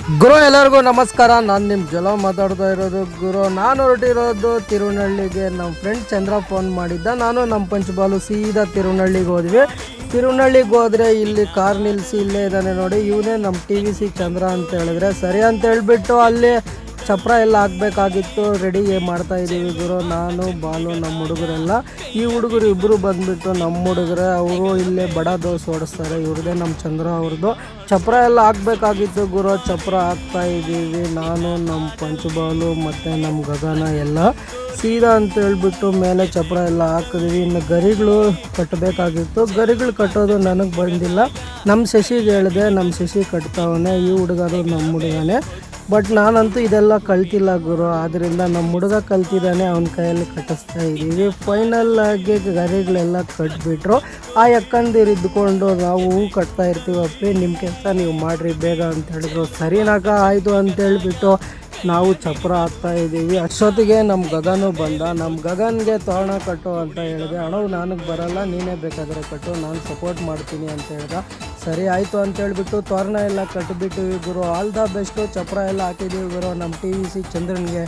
ಗುರು ಎಲ್ಲರಿಗೂ ನಮಸ್ಕಾರ. ನಾನು ನಿಮ್ಮ ಜಲ ಮಾತಾಡ್ತಾ ಇರೋದು. ಗುರು ನಾನು ಹೊರಟಿರೋದು ತಿರುನಳ್ಳಿಗೆ. ನಮ್ಮ ಫ್ರೆಂಡ್ ಚಂದ್ರ ಫೋನ್ ಮಾಡಿದ್ದ. ನಾನು ನಮ್ಮ ಪಂಚಬಾಲು ಸೀದಾ ತಿರುನಳ್ಳಿಗೆ ಹೋದ್ವಿ. ತಿರುನಳ್ಳಿಗೆ ಹೋದರೆ ಇಲ್ಲಿ ಕಾರ್ ನಿಲ್ಲಿಸಿ ಇಲ್ಲೇ ಇದ್ದಾನೆ ನೋಡಿ, ಇವನೇ ನಮ್ಮ TVC ಚಂದ್ರ ಅಂತ ಹೇಳಿದ್ರೆ ಸರಿ ಅಂತ ಹೇಳಿಬಿಟ್ಟು ಅಲ್ಲಿ ಚಪ್ರ ಎಲ್ಲ ಹಾಕಬೇಕಾಗಿತ್ತು. ರೆಡಿ ಮಾಡ್ತಾಯಿದ್ದೀವಿ ಗುರು, ನಾನು ಬಾಲು ನಮ್ಮ ಹುಡುಗರೆಲ್ಲ. ಈ ಹುಡುಗರು ಇಬ್ಬರು ಬಂದುಬಿಟ್ಟು ನಮ್ಮ ಹುಡುಗರೇ, ಅವರು ಇಲ್ಲೇ ಬಡ ದೋಸೆ ಓಡಿಸ್ತಾರೆ. ಇವ್ರದ್ದೇ ನಮ್ಮ ಚಂದ್ರ ಅವ್ರದ್ದು. ಚಪ್ರ ಎಲ್ಲ ಹಾಕಬೇಕಾಗಿತ್ತು ಗುರು, ಚಪ್ರ ಹಾಕ್ತಾಯಿದ್ದೀವಿ. ನಾನು ನಮ್ಮ ಪಂಚಬಾಲು ಮತ್ತು ನಮ್ಮ ಗಗನ ಎಲ್ಲ ಸೀದಾ ಅಂತ ಹೇಳ್ಬಿಟ್ಟು ಮೇಲೆ ಚಪ್ರ ಎಲ್ಲ ಹಾಕಿದ್ವಿ. ಇನ್ನು ಗರಿಗಳು ಕಟ್ಟಬೇಕಾಗಿತ್ತು. ಗರಿಗಳು ಕಟ್ಟೋದು ನನಗೆ ಬಂದಿಲ್ಲ, ನಮ್ಮ ಶಶಿಗೆ ಹೇಳಿದೆ. ನಮ್ಮ ಶಶಿ ಕಟ್ತಾವನೆ. ಈ ಹುಡುಗರು ನಮ್ಮ ಹುಡುಗನೇ. ಬಟ್ ನಾನಂತೂ ಇದೆಲ್ಲ ಕಲ್ತಿಲ್ಲ ಗುರು, ಆದ್ದರಿಂದ ನಮ್ಮ ಹುಡುಗ ಕಲ್ತಿದ್ದಾನೆ, ಅವನ ಕೈಯಲ್ಲಿ ಕಟ್ಟಿಸ್ತಾ ಇದ್ದೀವಿ. ಫೈನಲ್ ಆಗಿ ಗರಿಗಳೆಲ್ಲ ಕಟ್ಬಿಟ್ರು. ಆ ಎಕ್ಕಂದಿರು ಇದ್ದುಕೊಂಡು ನಾವು ಹೂ ಕಟ್ತಾ ಇರ್ತೀವಪ್ಪಿ, ನಿಮ್ಮ ಕೆಲಸ ನೀವು ಮಾಡಿರಿ ಬೇಗ ಅಂತ ಹೇಳಿದ್ರು. ಸರಿನಾಗ ಆಯಿತು ಅಂತೇಳ್ಬಿಟ್ಟು ನಾವು ಚಪ್ರ ಹಾಕ್ತಾ ಇದ್ದೀವಿ. ಅಷ್ಟೊತ್ತಿಗೆ ನಮ್ಮ ಗಗನು ಬಂದ. ನಮ್ಮ ಗಗನ್ಗೆ ತೋರಣ ಕಟ್ಟು ಅಂತ ಹೇಳಿದೆ. ಅಣ್ಣ ನನಗೆ ಬರಲ್ಲ, ನೀನೇ ಬೇಕಾದರೆ ಕಟ್ಟು, ನಾನು ಸಪೋರ್ಟ್ ಮಾಡ್ತೀನಿ ಅಂತ ಹೇಳ್ದ. ಸರಿ ಆಯಿತು ಅಂತೇಳ್ಬಿಟ್ಟು ತೋರಣ ಎಲ್ಲ ಕಟ್ಟಿಬಿಟ್ಟಿವಿ ಗುರು. All the best. ಚಪ್ರ ಎಲ್ಲ ಹಾಕಿದ್ದೀವಿ ಗುರು ನಮ್ಮ TVC ಚಂದ್ರನಿಗೆ.